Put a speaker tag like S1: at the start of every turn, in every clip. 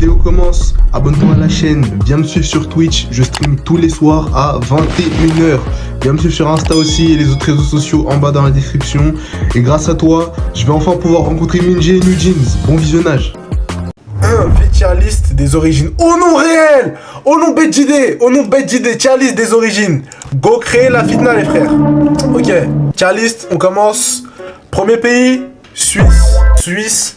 S1: vidéo commence, abonne-toi à la chaîne, viens me suivre sur Twitch, je stream tous les soirs à 21h. Viens me suivre sur Insta aussi et les autres réseaux sociaux en bas dans la description. Et grâce à toi, je vais enfin pouvoir rencontrer Minji et New Jeans. Bon visionnage. Tier list des origines. Au nom réel, au nom BJD, au nom BJD, tier list des origines. Go créer la fitna les frères. Ok, tier list, on commence. Premier pays, Suisse.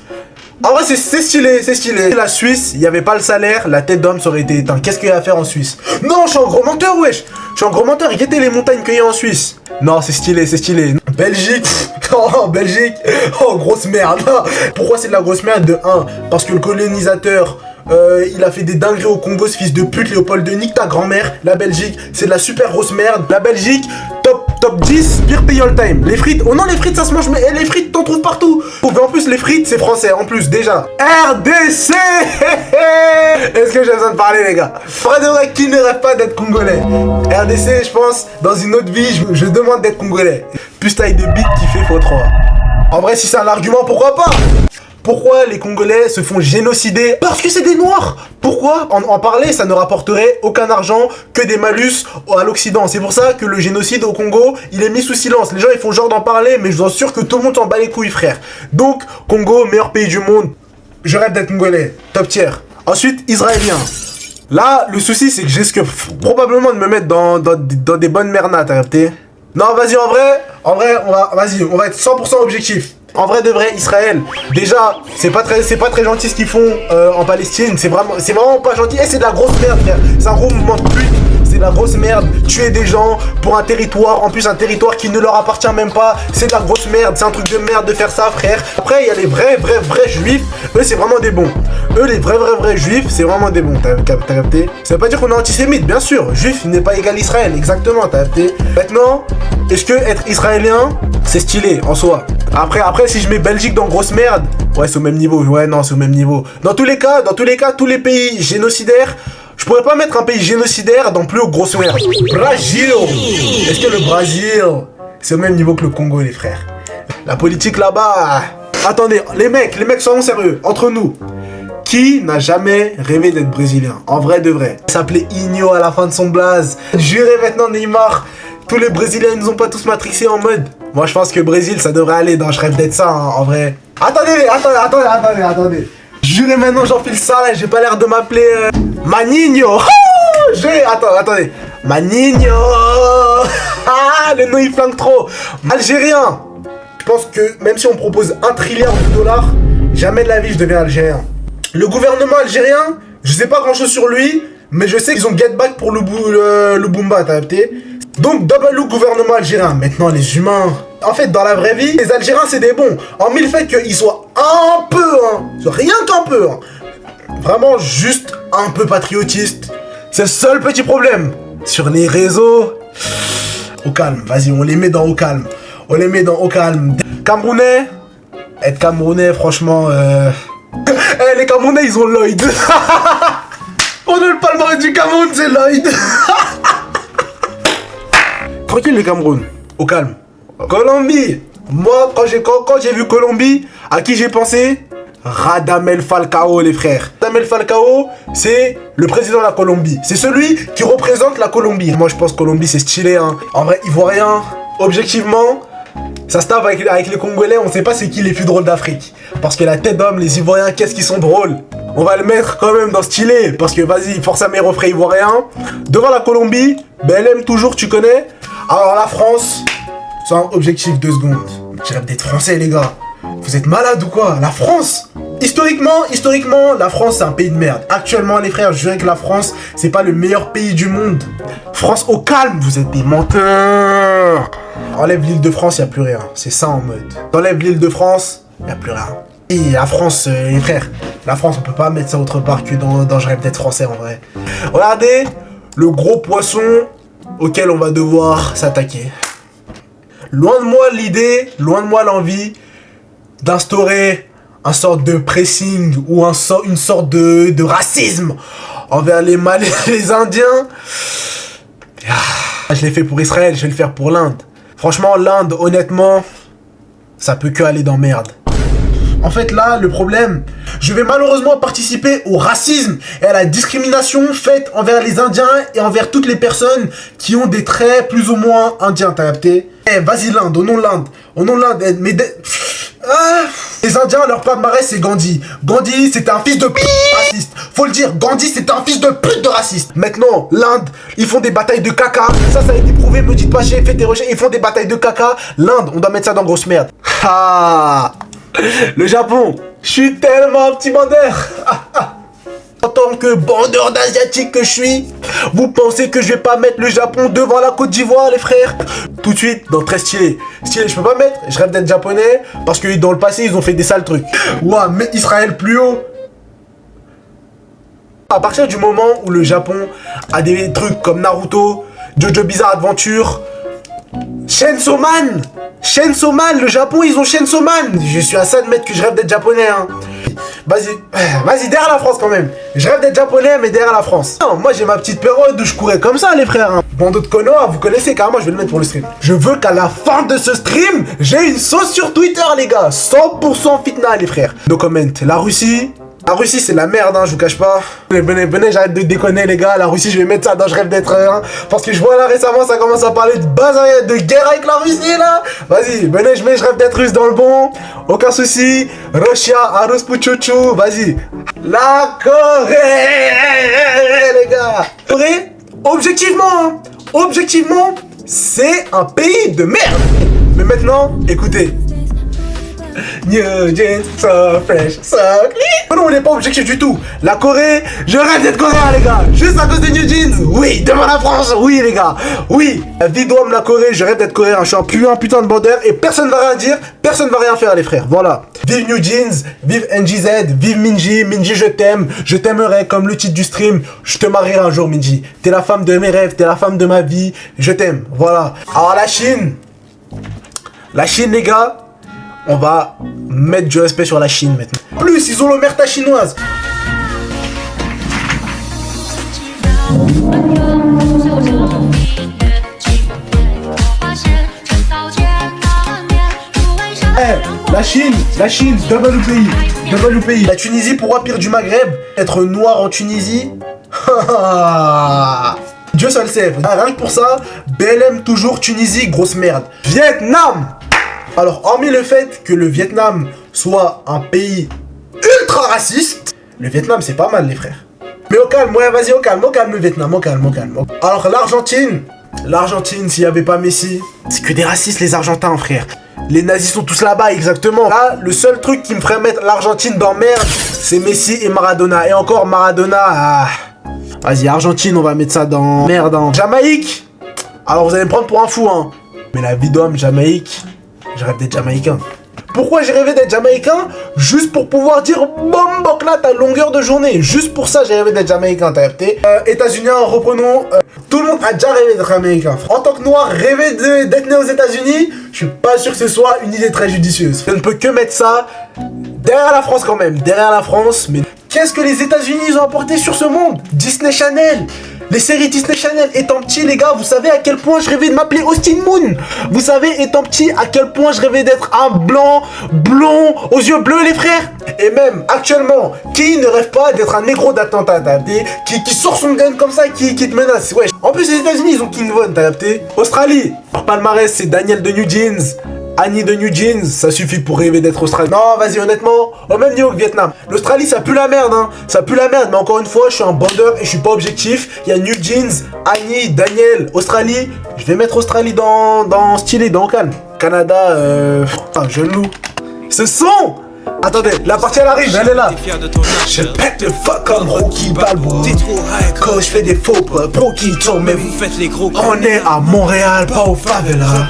S1: En vrai c'est stylé, c'est stylé. La Suisse, il n'y avait pas le salaire, la tête d'homme ça aurait été éteint. Qu'est-ce qu'il y a à faire en Suisse? Non, je suis un gros menteur, wesh. Je suis un gros menteur, guettez les montagnes qu'il y a en Suisse. Non, c'est stylé, c'est stylé. Belgique, oh, Belgique, oh, grosse merde. Pourquoi c'est de la grosse merde? De 1, parce que le colonisateur, il a fait des dingueries au Congo, ce fils de pute, Léopold II, nique ta grand-mère. La Belgique, c'est de la super grosse merde. La Belgique, top 10, pire pays all time. Les frites, oh non, les frites ça se mange, mais les frites t'en trouves partout. Et en plus, les frites c'est français, en plus, déjà. RDC. Est-ce que j'ai besoin de parler, les gars? Vrai de vrai, qui ne rêve pas d'être congolais? RDC, je pense, dans une autre vie, je demande d'être congolais. Plus taille de bite qui fait x3. En vrai, si c'est un argument, pourquoi pas? Pourquoi les Congolais se font génocider? Parce que c'est des Noirs. Pourquoi en parler, ça ne rapporterait aucun argent que des malus à l'Occident. C'est pour ça que le génocide au Congo, il est mis sous silence. Les gens, ils font genre d'en parler, mais je vous assure que tout le monde s'en bat les couilles, frère. Donc, Congo, meilleur pays du monde. Je rêve d'être Congolais. Top tier. Ensuite, Israélien. Là, le souci, c'est que je risque probablement de me mettre dans des bonnes mernades, t'as capté? Non, vas-y, en vrai, on va être 100% objectif. En vrai de vrai, Israël, déjà, c'est pas très gentil ce qu'ils font en Palestine. C'est vraiment pas gentil. Et c'est de la grosse merde, frère. C'est un gros mouvement de pute. C'est de la grosse merde. Tuer des gens pour un territoire, en plus un territoire qui ne leur appartient même pas. C'est de la grosse merde. C'est un truc de merde de faire ça, frère. Après, il y a les vrais juifs. Eux, c'est vraiment des bons. Eux, les vrais juifs, c'est vraiment des bons. T'as capté? Ça veut pas dire qu'on est antisémite, bien sûr. Juif n'est pas égal Israël, exactement. T'as capté? Maintenant, est-ce que être israélien, c'est stylé en soi? Après, si je mets Belgique dans grosse merde, ouais, c'est au même niveau. Ouais, non, c'est au même niveau. Dans tous les cas, tous les pays génocidaires, je pourrais pas mettre un pays génocidaire dans plus haut grosse merde. Brésil. Est-ce que le Brésil, c'est au même niveau que le Congo, les frères? La politique là-bas. Attendez, les mecs, soyons sérieux. Entre nous, qui n'a jamais rêvé d'être brésilien? En vrai de vrai. Il s'appelait Igno à la fin de son blaze. Jurez maintenant, Neymar. Tous les Brésiliens, ils nous ont pas tous matrixés en mode. Moi, je pense que Brésil, ça devrait aller dans je rêve d'être ça, hein, en vrai. Attendez. Jurez maintenant, j'enfile ça, là, j'ai pas l'air de m'appeler Maninho. Attendez. Maninho. Ah, le nom, il flanque trop. Algérien. Je pense que même si on propose 1 trilliard de dollars, jamais de la vie, je deviens algérien. Le gouvernement algérien, je sais pas grand-chose sur lui, mais je sais qu'ils ont get back pour le Boomba, t'as capté? Donc, double look gouvernement algérien. Maintenant, les humains. En fait, dans la vraie vie, les Algériens, c'est des bons. Hormis le fait qu'ils soient un peu, rien qu'un peu, vraiment juste un peu patriotistes. C'est le seul petit problème. Sur les réseaux, au calme. Vas-y, on les met dans au calme. Camerounais. Être Camerounais, franchement, les Camerounais, ils ont Lloyd. On a le palmarès du Cameroun, c'est Lloyd. Tranquille le Cameroun, au calme. Colombie. Moi, quand j'ai vu Colombie, à qui j'ai pensé? Radamel Falcao, les frères. Radamel Falcao, c'est le président de la Colombie. C'est celui qui représente la Colombie. Moi, je pense que Colombie, c'est stylé, hein. En vrai, ivoirien, objectivement, ça se tape avec les Congolais, on sait pas c'est qui les plus drôles d'Afrique. Parce que la tête d'homme, les Ivoiriens, qu'est-ce qu'ils sont drôles. On va le mettre quand même dans stylé. Parce que vas-y, force à mes refrains ivoiriens. Devant la Colombie, BLM toujours, tu connais. Alors la France, c'est un objectif 2 secondes. J'ai rêve d'être français, les gars. Vous êtes malades ou quoi? La France, historiquement, la France c'est un pays de merde. Actuellement, les frères, je dirais que la France, c'est pas le meilleur pays du monde. France au calme, vous êtes des menteurs. Enlève l'île de France, y a plus rien. C'est ça en mode. T'enlèves l'île de France, y a plus rien. Et la France, les frères, la France, on peut pas mettre ça autre part que dans je rêve d'être français en vrai. Regardez le gros poisson auquel on va devoir s'attaquer. Loin de moi l'idée, loin de moi l'envie d'instaurer un sorte de pressing ou une sorte de racisme envers les Malais et les Indiens. Je l'ai fait pour Israël, je vais le faire pour l'Inde. Franchement, l'Inde, honnêtement, ça peut que aller dans merde. En fait, là, le problème, je vais malheureusement participer au racisme et à la discrimination faite envers les Indiens et envers toutes les personnes qui ont des traits plus ou moins indiens, t'as capté? Eh, vas-y l'Inde, au nom de l'Inde, mais... Les Indiens, leur palmarès, c'est Gandhi. Gandhi, c'était un fils de pute raciste. Faut le dire, Gandhi, c'était un fils de pute de raciste. Maintenant, l'Inde, ils font des batailles de caca. Ça a été prouvé, me dites pas, j'ai fait des recherches, ils font des batailles de caca. L'Inde, on doit mettre ça dans grosse merde. Ah, le Japon, je suis tellement un petit bandeur. En tant que bandeur d'asiatique que je suis, vous pensez que je vais pas mettre le Japon devant la Côte d'Ivoire, les frères? Tout de suite, dans très stylé. Stylé, je peux pas mettre, je rêve d'être japonais, parce que dans le passé, ils ont fait des sales trucs. Ouah, mais Israël plus haut. À partir du moment où le Japon a des trucs comme Naruto, Jojo Bizarre Adventure, Chainsaw Man, le Japon, ils ont Chainsaw Man. Je suis à ça de mettre que je rêve d'être japonais, hein. Vas-y, derrière la France quand même. Je rêve d'être japonais, mais derrière la France. Non, moi j'ai ma petite période où je courais comme ça, les frères. Hein. Bande de connards, vous connaissez, carrément, je vais le mettre pour le stream. Je veux qu'à la fin de ce stream, j'ai une sauce sur Twitter, les gars. 100% fitna, les frères. No comment. La Russie, c'est la merde, hein, je vous cache pas. Venez, j'arrête de déconner, les gars. La Russie, je vais mettre ça dans Je rêve d'être un. Parce que je vois là récemment, ça commence à parler de base, de guerre avec la Russie, là. Vas-y, venez, je mets Je rêve d'être russe dans le bon. Aucun souci. Russia, Arus Puchuchu, vas-y. La Corée, les gars. Corée, objectivement, c'est un pays de merde. Mais maintenant, écoutez. New jeans, so fresh, so clean. Non, on n'est pas objectif du tout. La Corée, je rêve d'être coréen, les gars. Juste à cause des New Jeans. Oui, devant la France. Oui, les gars. Oui. Vidéo la Corée, je rêve d'être coréen. Je suis un putain de bandeur et personne va rien dire. Personne va rien faire, les frères. Voilà. Vive New Jeans, vive NGZ, vive Minji. Minji, je t'aime. Je t'aimerai comme le titre du stream. Je te marierai un jour, Minji. T'es la femme de mes rêves. T'es la femme de ma vie. Je t'aime. Voilà. Alors, la Chine, les gars. On va mettre du respect sur la Chine maintenant. En plus, ils ont l'omerta chinoise. La Chine, double pays. La Tunisie, pourquoi pire du Maghreb? Être noir en Tunisie? Dieu seul sait. Rien que pour ça, BLM toujours Tunisie, grosse merde. Vietnam. Alors, hormis le fait que le Vietnam soit un pays ultra raciste, le Vietnam, c'est pas mal, les frères. Mais au calme, ouais, vas-y, au calme le Vietnam, au calme. Alors, l'Argentine, s'il n'y avait pas Messi, c'est que des racistes, les Argentins, frère. Les nazis sont tous là-bas, exactement. Là, le seul truc qui me ferait mettre l'Argentine dans merde, c'est Messi et Maradona. Et encore, Maradona, Vas-y, Argentine, on va mettre ça dans merde, hein. Jamaïque. Alors, vous allez me prendre pour un fou, hein. Mais la vie d'homme, Jamaïque... Je rêve d'être jamaïcain. Pourquoi j'ai rêvé d'être jamaïcain? Juste pour pouvoir dire bombok là ta longueur de journée. Juste pour ça j'ai rêvé d'être jamaïcain, t'as capté? États-Unis, reprenons. Tout le monde a déjà rêvé d'être américain. En tant que noir, rêver d'être né aux États-Unis, je suis pas sûr que ce soit une idée très judicieuse. Je ne peux que mettre ça derrière la France quand même. Derrière la France, mais qu'est-ce que les États-Unis ont apporté sur ce monde? Disney Channel. Les séries Disney Channel. Étant petit, les gars, vous savez à quel point je rêvais de m'appeler Austin Moon. Vous savez, étant petit, à quel point je rêvais d'être un blanc, blond, aux yeux bleus, les frères. Et même, actuellement, qui ne rêve pas d'être un négro d'attentat, t'as capté? Qui sort son gun comme ça, qui te menace. Ouais. En plus, les États-Unis, ils ont King Von, t'as capté? Australie. Leur palmarès, c'est Daniel de New Jeans. Annie de New Jeans, ça suffit pour rêver d'être Australien. Non, vas-y, honnêtement, au même niveau que Vietnam. L'Australie, ça pue la merde, hein. Ça pue la merde, mais encore une fois, je suis un bandeur et je suis pas objectif. Il y a New Jeans, Annie, Daniel, Australie. Je vais mettre Australie dans stylé, dans calme. Canada, jeune loup. Ce son! Attendez, la partie elle arrive, elle est là. Je pète le fuck comme Rocky Balboa. Quand je fais des faux pas, pro qui tombent, mais vous faites les gros. On est à Montréal, pas au favela.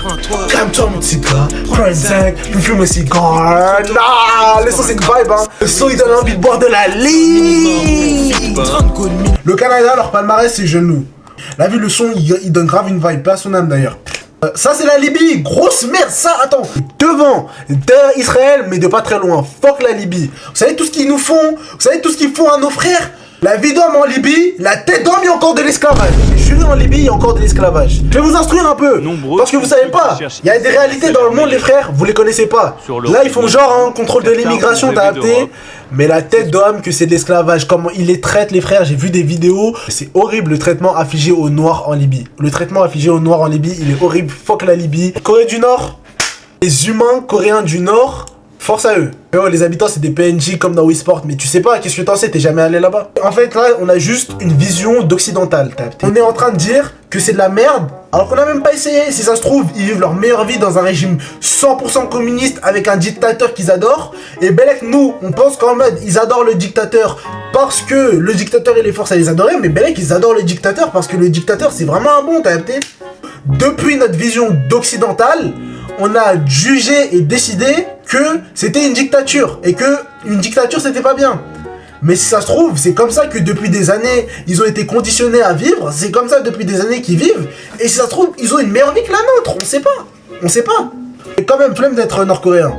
S1: Calme-toi mon petit gars, prends un zinc, tu fumes un cigare. Nah, le son c'est une vibe, hein. Le son il donne envie de boire de la ligne. Le Canada, leur palmarès c'est jeune loup. Là vu le son, il donne grave une vibe, pas à son âme d'ailleurs. Ça c'est la Libye, grosse merde, ça, attends. Devant, derrière Israël, mais de pas très loin. Fuck la Libye. Vous savez tout ce qu'ils nous font? Vous savez tout ce qu'ils font à nos frères? La vie d'homme en Libye, la tête d'homme et encore de l'esclavage. J'ai juré
S2: en Libye, il y a encore de l'esclavage. Je vais vous instruire un peu, parce que vous savez pas, il y a des réalités dans le monde, les frères, vous les connaissez pas. Là, ils font genre un contrôle de l'immigration, t'as capté? Mais la tête d'homme que c'est de l'esclavage, comment ils les traitent, les frères, j'ai vu des vidéos. C'est horrible le traitement affligé aux Noirs en Libye. Le traitement affligé aux Noirs en Libye, il est horrible. Fuck la Libye. Corée du Nord, les humains coréens du Nord, force à eux. Oh, les habitants c'est des PNJ comme dans Wii Sport, mais tu sais pas, qu'est-ce que t'en sais, t'es jamais allé là-bas. En fait là, on a juste une vision d'occidental. On est en train de dire que c'est de la merde, alors qu'on a même pas essayé. Si ça se trouve, ils vivent leur meilleure vie dans un régime 100% communiste avec un dictateur qu'ils adorent. Et Belek, nous, on pense qu'en mode, ils adorent le dictateur parce que le dictateur il les force à les adorer, mais Belek, ils adorent le dictateur parce que le dictateur c'est vraiment un bon, t'as capté? Depuis notre vision d'occidental, on a jugé et décidé que c'était une dictature et que une dictature c'était pas bien. Mais si ça se trouve, c'est comme ça que depuis des années, ils ont été conditionnés à vivre, c'est comme ça depuis des années qu'ils vivent, et si ça se trouve, ils ont une meilleure vie que la nôtre, on sait pas. On sait pas. Et quand même flemme d'être nord-coréen.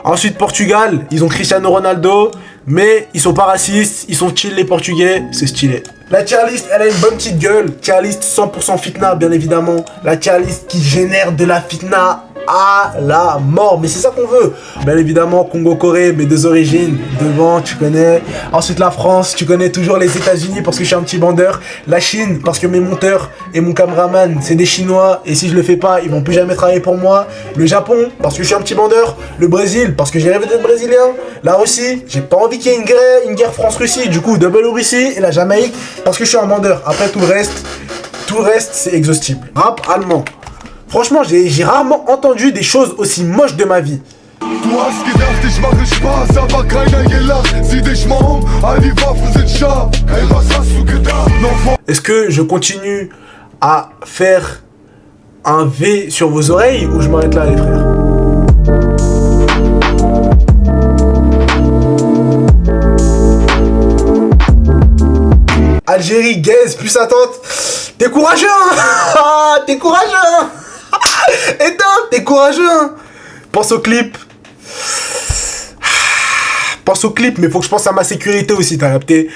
S2: Ensuite, Portugal, ils ont Cristiano Ronaldo, mais ils sont pas racistes, ils sont chill les Portugais, c'est stylé. La tier list, elle a une bonne petite gueule, tier list 100% fitna bien évidemment, la tier list qui génère de la fitna à la mort, mais c'est ça qu'on veut. Bien évidemment, Congo-Corée, mes deux origines, devant, tu connais. Ensuite la France, tu connais toujours les États-Unis parce que je suis un petit bandeur. La Chine, parce que mes monteurs et mon caméraman, c'est des Chinois, et si je le fais pas, ils vont plus jamais travailler pour moi. Le Japon, parce que je suis un petit bandeur. Le Brésil, parce que j'ai rêvé d'être brésilien. La Russie, j'ai pas envie qu'il y ait une guerre France-Russie, du coup, double Russie. Et la Jamaïque, parce que je suis un bandeur. Après, tout le reste, c'est exhaustible. Rap allemand. Franchement, j'ai rarement entendu des choses aussi moches de ma vie. Est-ce que je continue à faire un V sur vos oreilles ou je m'arrête là, les frères? Algérie, gaze, plus attente. T'es courageux, hein? T'es courageux, hein? Éteins, t'es courageux, hein? Pense au clip. Pense au clip, mais faut que je pense à ma sécurité aussi, t'as capté?